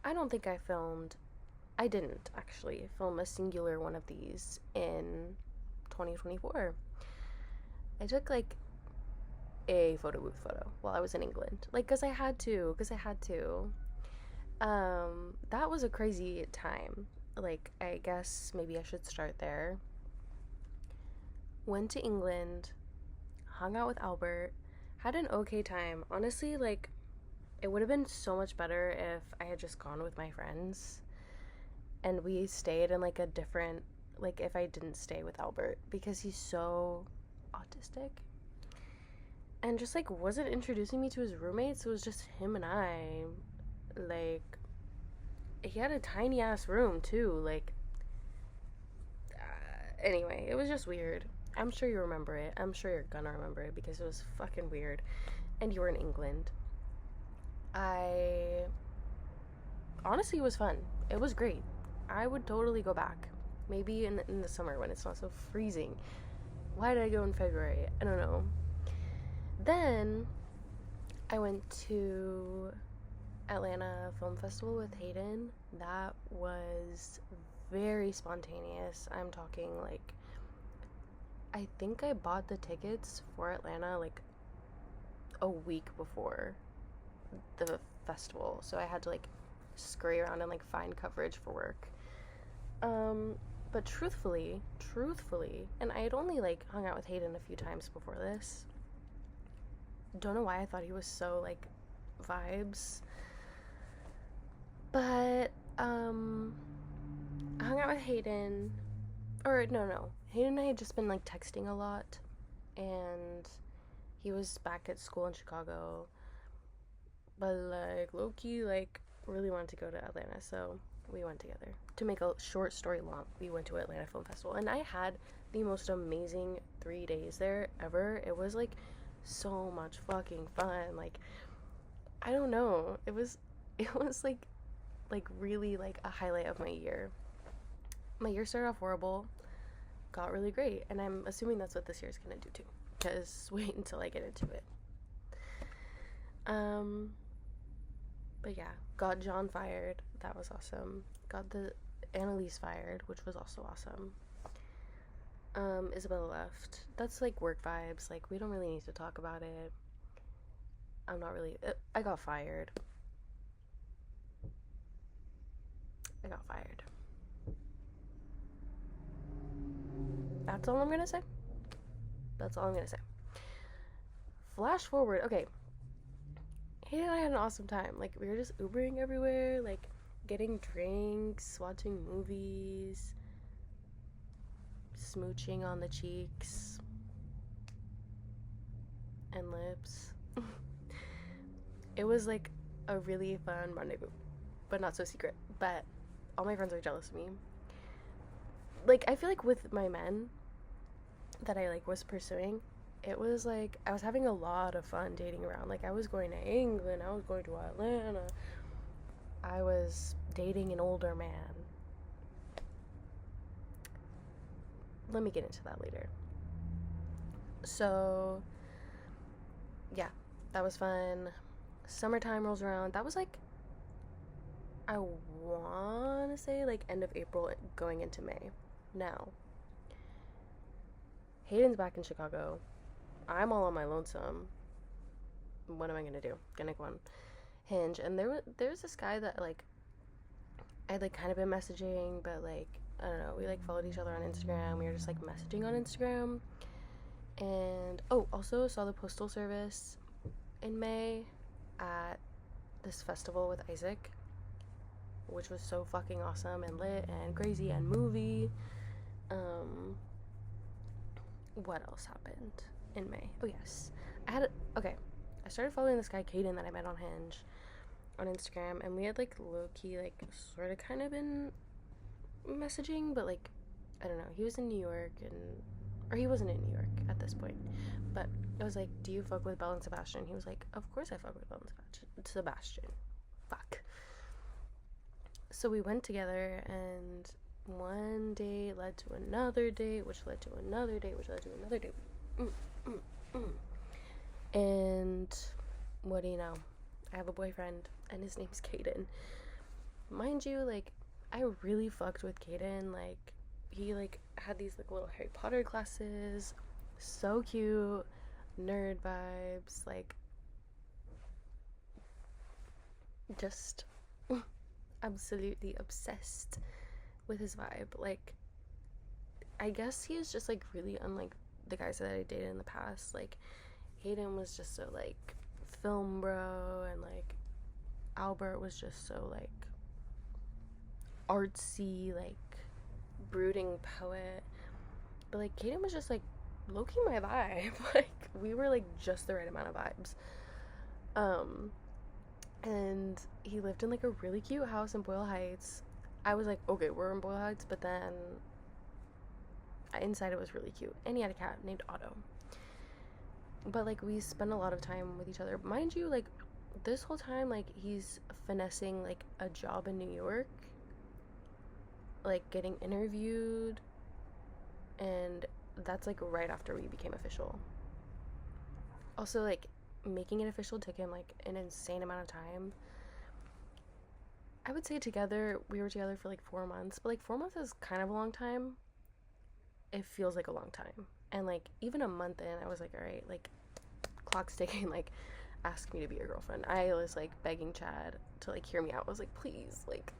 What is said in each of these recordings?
I don't think I didn't actually film a singular one of these in 2024. I took like a photo booth photo while I was in England. Like, because I had to. That was a crazy time. Like, I guess maybe I should start there. Went to England, hung out with Albert, had an okay time. Honestly, like, it would have been so much better if I had just gone with my friends and we stayed in like a different, like, if I didn't stay with Albert because he's so autistic and just like wasn't introducing me to his roommates. It was just him and I. Like, he had a tiny ass room too. Like, anyway, it was just weird. I'm sure you remember it. I'm sure you're gonna remember it because it was fucking weird. And you were in England. I honestly, it was fun. It was great. I would totally go back. Maybe in the summer when it's not so freezing. Why did I go in February? I don't know. Then I went to Atlanta Film Festival with Hayden. That was very spontaneous. I'm talking like, I think I bought the tickets for Atlanta like a week before the festival, so I had to like scurry around and like find coverage for work. But truthfully, and I had only like hung out with Hayden a few times before this. Don't know why I thought he was so like vibes. But I hung out with Hayden, or no. Hayden and I had just been like texting a lot, and he was back at school in Chicago. But like low key, like really wanted to go to Atlanta, so we went together. To make a short story long, we went to Atlanta Film Festival, and I had the most amazing 3 days there ever. It was like so much fucking fun. Like, I don't know, it was like really like a highlight of my year. My year started off horrible, got really great, and I'm assuming that's what this year's gonna do too. Because wait until I get into it. Um, but yeah, got John fired. That was awesome. Got the Annalise fired, which was also awesome. Isabella left. That's like work vibes. Like, we don't really need to talk about it. I'm not really. I got fired. I got fired. That's all I'm gonna say. That's all I'm gonna say. Flash forward. Okay. He and I had an awesome time. Like, we were just Ubering everywhere, like, getting drinks, watching movies, smooching on the cheeks and lips. It was like a really fun rendezvous, but not so secret. But all my friends are jealous of me. Like, I feel like with my men that I like was pursuing, it was like I was having a lot of fun dating around. Like, I was going to England, I was going to Atlanta, I was dating an older man. Let me get into that later. So, yeah, that was fun. Summertime rolls around. That was like, I want to say like end of April going into May. Now, Hayden's back in Chicago. I'm all on my lonesome. What am I gonna do? Gonna go on Hinge, and there's this guy that like I'd like kind of been messaging, but like I don't know. We like followed each other on Instagram. We were just like messaging on Instagram, and oh, also saw the Postal Service in May at this festival with Isaac, which was so fucking awesome and lit and crazy and movie. What else happened in May? Oh yes, I started following this guy Caden that I met on Hinge on Instagram, and we had like low key like sort of kind of been messaging, but like I don't know. He was in New York, or he wasn't in New York at this point, but I was like, "Do you fuck with Belle and Sebastian?" He was like, "Of course I fuck with Belle and Sebastian. Fuck." So we went together, and one date led to another date, which led to another date, which led to another date. And what do you know? I have a boyfriend, and his name's Caden. Mind you, like, I really fucked with Caden. Like, he, like, had these, like, little Harry Potter glasses. So cute. Nerd vibes. Like, just absolutely obsessed with his vibe. Like, I guess he is just, like, really unlike the guys that I dated in the past. Like, Hayden was just so, like, film bro, and, like, Albert was just so, like, artsy, like, brooding poet. But, like, Caden was just, like, low-key my vibe. Like, we were, like, just the right amount of vibes. And he lived in, like, a really cute house in Boyle Heights. I was like, okay, we're in Boyle Heights, but then inside it was really cute. And he had a cat named Otto. But, like, we spent a lot of time with each other. Mind you, like, this whole time, like, he's finessing, like, a job in New York, like, getting interviewed, and that's, like, right after we became official. Also, like, making it official took him, like, an insane amount of time. I would say we were together for, like, 4 months, but, like, 4 months is kind of a long time. It feels like a long time. And, like, even a month in, I was like, all right, like, clock's ticking, like, ask me to be your girlfriend. I was, like, begging Chad to, like, hear me out. I was like, please, like.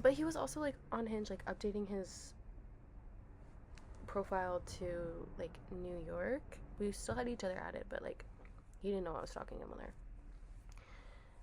But he was also, like, on Hinge, like, updating his profile to, like, New York. We still had each other added, but, like, he didn't know I was stalking him on there.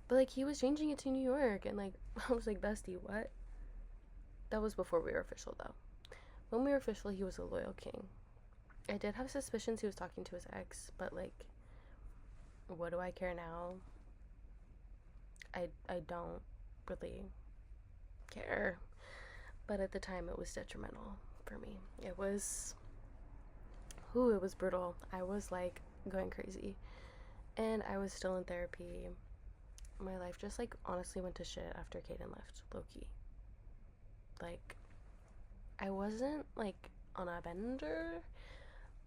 But, like, he was changing it to New York, and, like, I was like, bestie, what? That was before we were official, though. When we were official, he was a loyal king. I did have suspicions he was talking to his ex, but, like, what do I care now? I don't really care. But at the time, it was detrimental for me. It was brutal. I was, like, going crazy. And I was still in therapy. My life just, like, honestly went to shit after Caden left, low-key. Like, I wasn't, like, on a bender,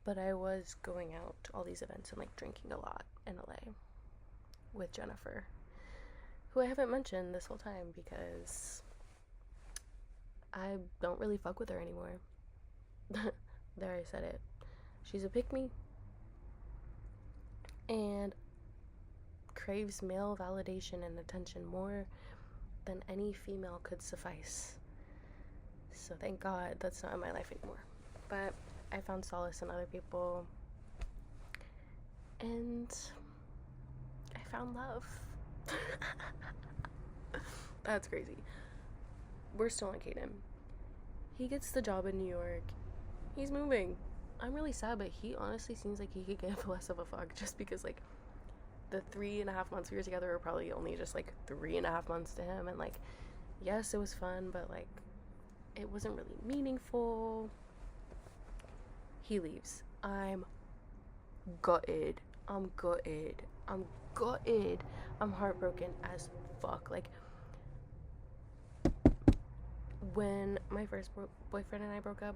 but I was going out to all these events and, like, drinking a lot in LA with Jennifer, who I haven't mentioned this whole time because I don't really fuck with her anymore. There, I said it. She's a pick-me and craves male validation and attention more than any female could suffice. So thank God that's not in my life anymore. But I found solace in other people, and I found love. That's crazy. We're still on Caden. He gets the job in New York. He's moving. I'm really sad, but he honestly seems like he could give less of a fuck, just because, like, the 3.5 months we were together were probably only just, like, 3.5 months to him. And, like, yes, it was fun, but, like, it wasn't really meaningful. He leaves. I'm gutted. I'm heartbroken as fuck. Like, when my first boyfriend and I broke up,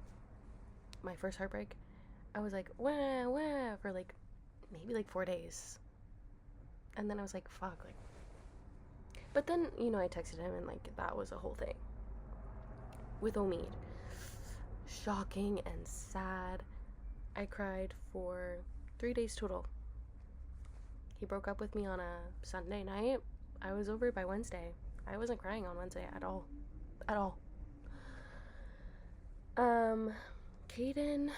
my first heartbreak, I was like, wah, wah, for, like, maybe, like, 4 days. And then I was like, fuck, like. But then, you know, I texted him, and, like, that was a whole thing. With Omid. Shocking and sad. I cried for 3 days total. He broke up with me on a Sunday night. I was over by Wednesday. I wasn't crying on Wednesday at all. Caden,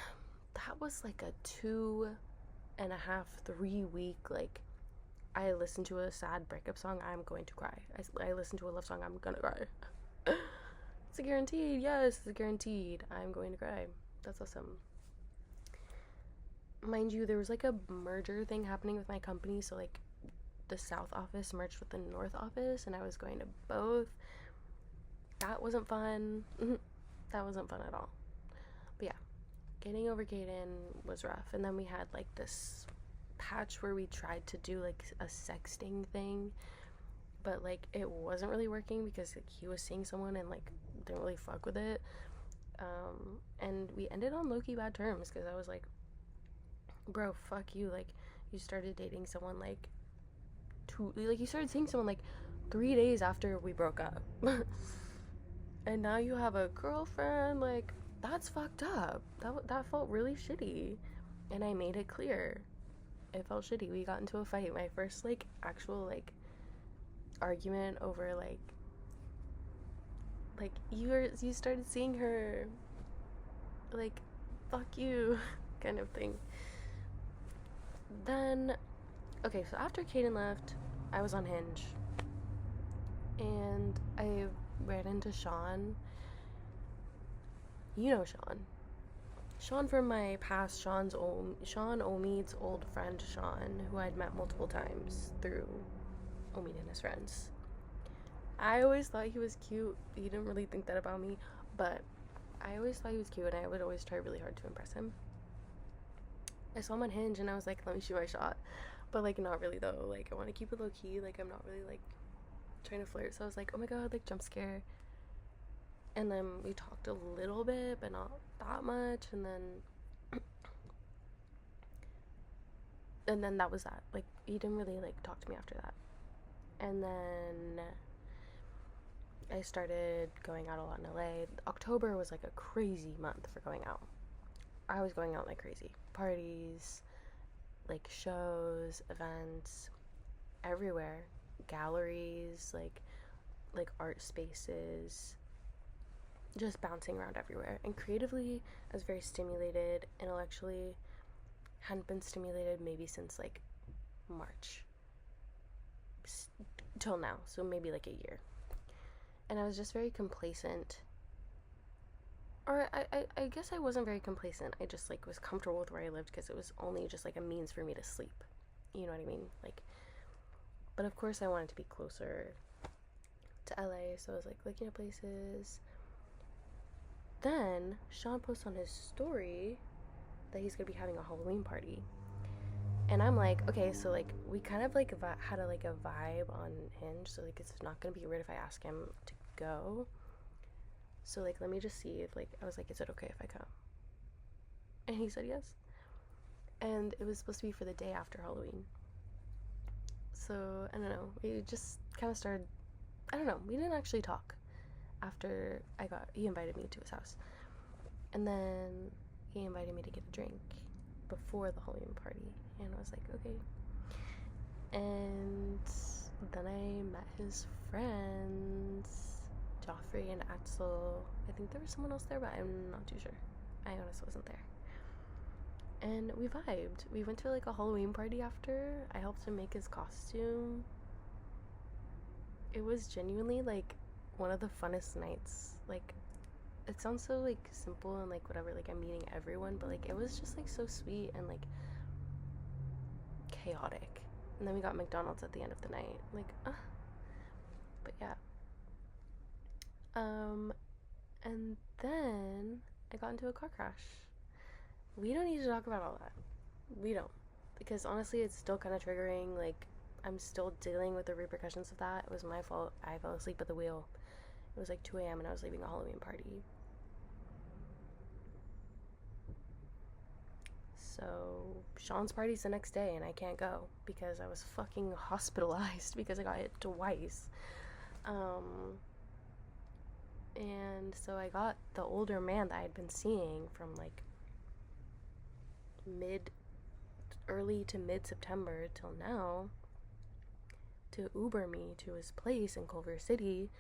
that was like a 2.5, 3 week, like, I listened to a sad breakup song, I'm going to cry. I listened to a love song, I'm gonna cry. It's a guaranteed. Yes, it's a guaranteed. I'm going to cry. That's awesome. Mind you, there was, like, a merger thing happening with my company, so, like, the South office merged with the North office, and I was going to both. That wasn't fun. That wasn't fun at all. But yeah, getting over Caden was rough. And then we had, like, this patch where we tried to do, like, a sexting thing, but, like, it wasn't really working because, like, he was seeing someone and, like, didn't really fuck with it. And we ended on low-key bad terms because I was like, bro, fuck you. Like, you started dating someone, like, you started seeing someone, like, 3 days after we broke up. And now you have a girlfriend. Like, that's fucked up. That felt really shitty. And I made it clear. It felt shitty. We got into a fight. My first, like, actual, like, argument over, like, you started seeing her, like, fuck you, kind of thing. Then, okay, so after Kaden left, I was on Hinge, and I ran into Sean. You know Sean from my past. Sean Omid's old friend Sean, who I'd met multiple times through Omid and his friends. I always thought he was cute. He didn't really think that about me, but I always thought he was cute, and I would always try really hard to impress him. I saw him on Hinge, and I was like, let me shoot my shot. But, like, not really, though. Like, I want to keep it low-key. Like, I'm not really, like, trying to flirt. So I was like, oh my god, like, jump scare. And then we talked a little bit, but not that much. And then that was that. Like, he didn't really, like, talk to me after that. And then I started going out a lot in LA. October was, like, a crazy month for going out. I was going out like crazy. Parties, like, shows, events, everywhere. Galleries, like art spaces, just bouncing around everywhere. And creatively, I was very stimulated. Intellectually, hadn't been stimulated maybe since, like, March till now, so maybe like a year. And I was just very complacent. Or I guess I wasn't very complacent. I just, like, was comfortable with where I lived because it was only just, like, a means for me to sleep. You know what I mean? Like, but of course I wanted to be closer to LA, so I was, like, looking at places. Then Sean posts on his story that he's gonna be having a Halloween party. And I'm like, okay, so, like, we kind of, like, had a vibe on Hinge, so, like, it's not gonna be weird if I ask him to go. So, like, let me just see if, like, I was like, is it okay if I come? And he said yes. And it was supposed to be for the day after Halloween. So, I don't know. We just kind of started, I don't know. We didn't actually talk after he invited me to his house. And then he invited me to get a drink before the Halloween party. And I was like, okay. And then I met his friends, Joffrey and Axel. I think there was someone else there, but I'm not too sure. I honestly wasn't there. And we vibed. We went to, like, a Halloween party after. I helped him make his costume. It was genuinely, like, one of the funnest nights. Like, it sounds so, like, simple and, like, whatever, like, I'm meeting everyone, but, like, it was just, like, so sweet and, like, chaotic. And then we got McDonald's at the end of the night. Like, but yeah. And then I got into a car crash. We don't need to talk about all that. We don't. Because honestly, it's still kind of triggering. Like, I'm still dealing with the repercussions of that. It was my fault. I fell asleep at the wheel. It was like 2 a.m. and I was leaving a Halloween party. So, Sean's party's the next day and I can't go because I was fucking hospitalized because I got hit twice. And so I got the older man that I had been seeing from, like, early to mid-September till now to Uber me to his place in Culver City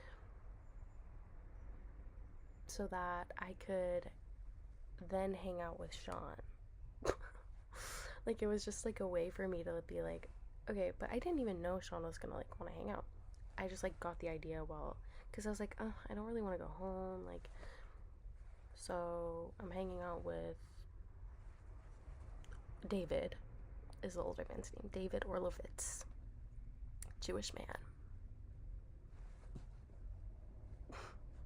so that I could then hang out with Sean. Like, it was just, like, a way for me to be like, okay, but I didn't even know Sean was gonna, like, want to hang out. I just, like, got the idea because I was like, I don't really want to go home, like, so I'm hanging out with David, is the older man's name, David Orlovitz, Jewish man.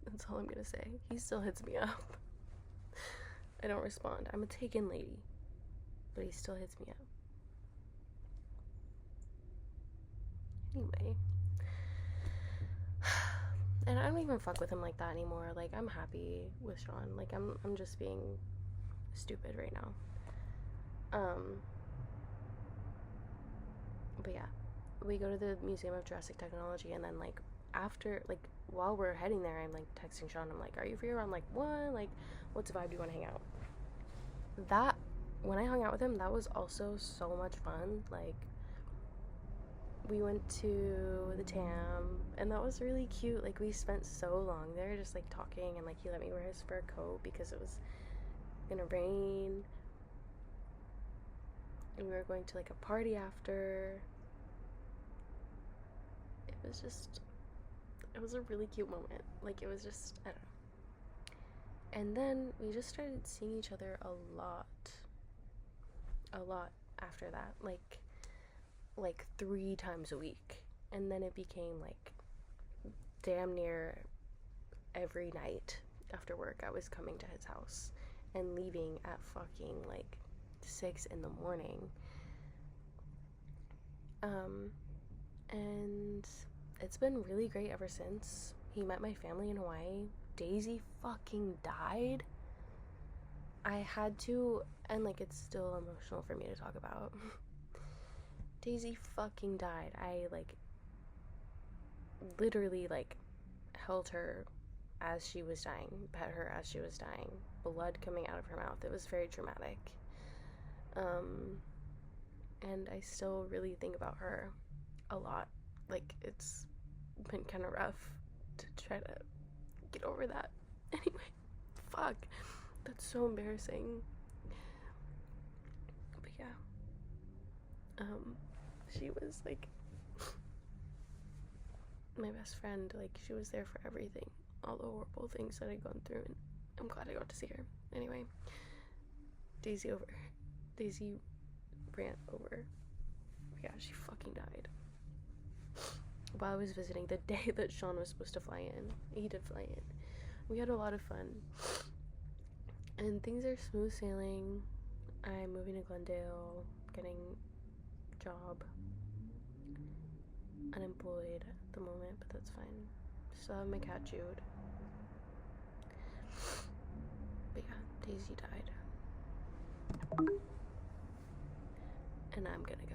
That's all I'm gonna say. He still hits me up. I don't respond. I'm a taken lady, but he still hits me up. Anyway. And I don't even fuck with him like that anymore. Like, I'm happy with Sean. Like, I'm just being stupid right now. But yeah. we go to the Museum of Jurassic Technology, and then like after, like while we're heading there, I'm like texting Sean. I'm like, are you free around like 1? Like, what's the vibe? Do you want to hang out? That when I hung out with him, that was also so much fun. Like, we went to the TAM, and that was really cute. Like, we spent so long there just like talking, and like he let me wear his fur coat because it was gonna rain, and we were going to like a party after. It was a really cute moment. Like, it was just, I don't know. And then we just started seeing each other a lot after that, like 3 times a week. And then it became like damn near every night after work I was coming to his house and leaving at fucking like 6 in the morning. And it's been really great ever since. He met my family in Hawaii. Daisy fucking died. I had to, and like it's still emotional for me to talk about. Daisy fucking died. I like literally like held her as she was dying, pet her as she was dying, blood coming out of her mouth. It was very traumatic. And I still really think about her a lot. Like, it's been kind of rough to try to get over that. Anyway, fuck, that's so embarrassing. But yeah, she was like my best friend. Like, she was there for everything, all the horrible things that I'd gone through, and I'm glad I got to see her. Anyway, Daisy rant over. Yeah, she fucking died while I was visiting the day that Sean was supposed to fly in. He did fly in. We had a lot of fun, and things are smooth sailing. I'm moving to Glendale, getting a job, unemployed at the moment, but that's fine. Still have my cat Jude. But yeah, Daisy died, and I'm gonna go.